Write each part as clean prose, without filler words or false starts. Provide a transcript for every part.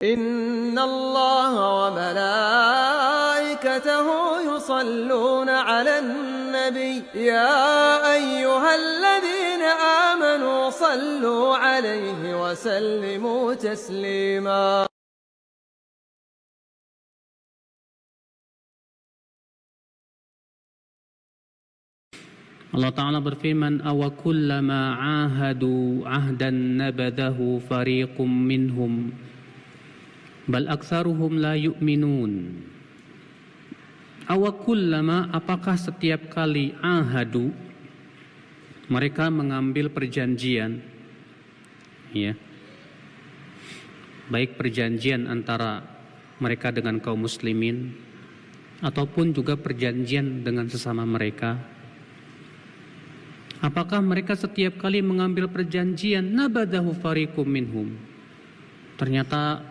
إن الله وملائكته يصلون على النبي يا أيها الذين آمنوا صلوا عليه وسلموا تسليما. Allah Ta'ala berfirman, awakullama ahadu ahdan nabadahu fariqum minhum bal aktsaruhum la yu'minun. Awakullama, apakah setiap kali ahadu mereka mengambil perjanjian, ya, baik perjanjian antara mereka dengan kaum muslimin ataupun juga perjanjian dengan sesama mereka. Apakah mereka setiap kali mengambil perjanjian nabadahu fariqum minhum, ternyata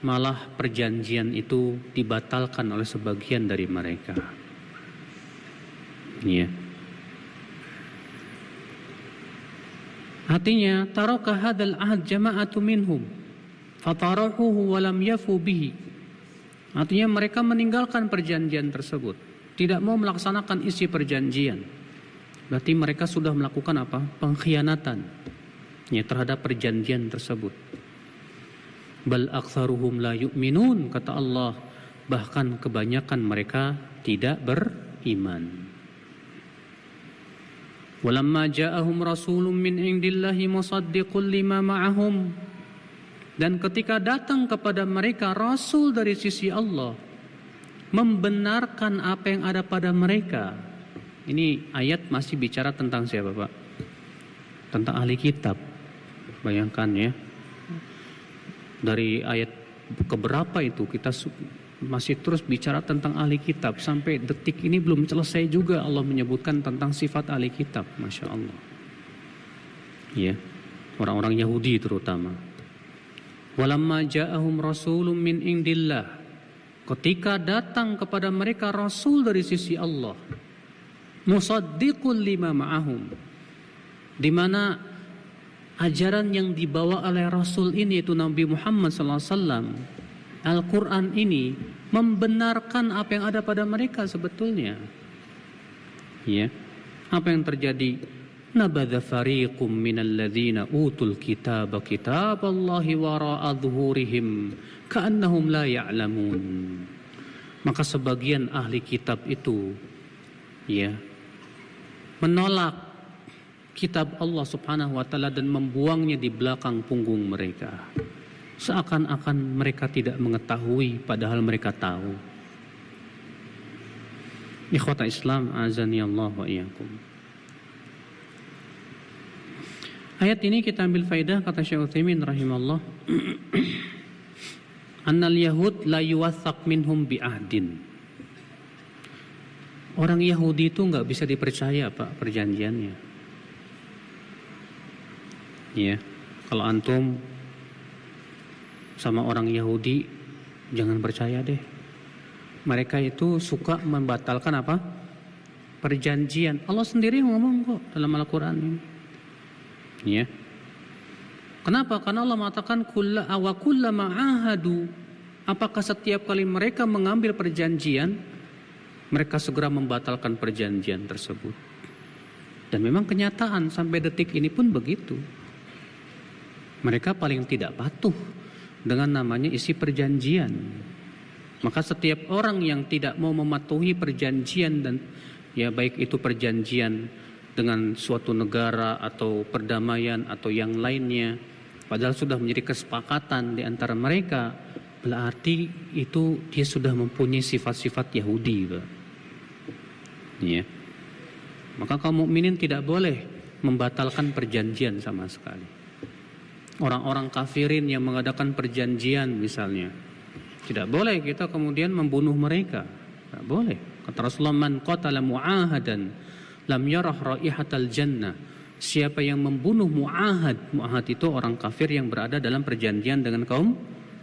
malah perjanjian itu dibatalkan oleh sebagian dari mereka. Ya. Artinya taraka hadzal ahd jama'atu minhum fatarahuhu wa lam yafu bihi. Artinya mereka meninggalkan perjanjian tersebut, tidak mau melaksanakan isi perjanjian. Berarti mereka sudah melakukan apa? Pengkhianatan, ya, terhadap perjanjian tersebut. Bal aktsaruhum la yu'minun, kata Allah, bahkan kebanyakan mereka tidak beriman. Walamma ja'ahum rasulun min indillahi musaddiqul lima ma'ahum, dan ketika datang kepada mereka rasul dari sisi Allah membenarkan apa yang ada pada mereka. Ini ayat masih bicara tentang siapa, Pak? Tentang ahli kitab. Bayangkan ya, dari ayat keberapa itu kita masih terus bicara tentang ahli kitab. Sampai detik ini belum selesai juga Allah menyebutkan tentang sifat ahli kitab. Masya Allah, ya, orang-orang Yahudi terutama. Walamma ja'ahum rasulun min indillah, ketika datang kepada mereka rasul dari sisi Allah, musaddiqul lima ma'ahum, di mana ajaran yang dibawa oleh Rasul ini, yaitu Nabi Muhammad SAW, Al-Quran ini membenarkan apa yang ada pada mereka sebetulnya. Ya, apa yang terjadi? Nabadha fariqum minal ladzina utul kitaba kitaballahi wara'a dhuhurihim ka'annahum la ya'lamun. Maka sebagian ahli kitab itu, ya, menolak kitab Allah Subhanahu wa Ta'ala dan membuangnya di belakang punggung mereka, seakan-akan mereka tidak mengetahui padahal mereka tahu. Ikhwata Islam, azani Allah wa iyyakum. Ayat ini kita ambil faidah, kata Syekh Utsaimin rahimahullah, annal yahud la yuwathaq minhum bi'ahdin. Orang Yahudi itu nggak bisa dipercaya, Pak, perjanjiannya. Ya, kalau antum sama orang Yahudi jangan percaya deh. Mereka itu suka membatalkan apa? Perjanjian. Allah sendiri ngomong kok dalam Al-Quran ini. Ya. Kenapa? Karena Allah mengatakan kullama ahadu. Apakah setiap kali mereka mengambil perjanjian, mereka segera membatalkan perjanjian tersebut. Dan memang kenyataan sampai detik ini pun begitu. Mereka paling tidak patuh dengan namanya isi perjanjian. Maka setiap orang yang tidak mau mematuhi perjanjian, dan ya baik itu perjanjian dengan suatu negara atau perdamaian atau yang lainnya, padahal sudah menjadi kesepakatan di antara mereka, berarti itu dia sudah mempunyai sifat-sifat Yahudi, Pak. Ya. Maka kaum mukminin tidak boleh membatalkan perjanjian sama sekali. Orang-orang kafirin yang mengadakan perjanjian misalnya, tidak boleh kita kemudian membunuh mereka. Tidak boleh. Kata Rasulullah, man qatala mu'ahadan lam yarah raihatal jannah. Siapa yang membunuh mu'ahad, mu'ahad itu orang kafir yang berada dalam perjanjian dengan kaum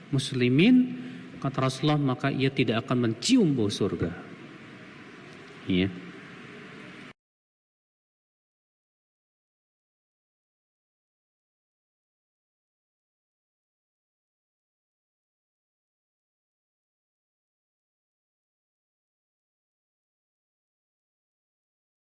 muslimin, kata Rasulullah, maka ia tidak akan mencium bau surga. Ya.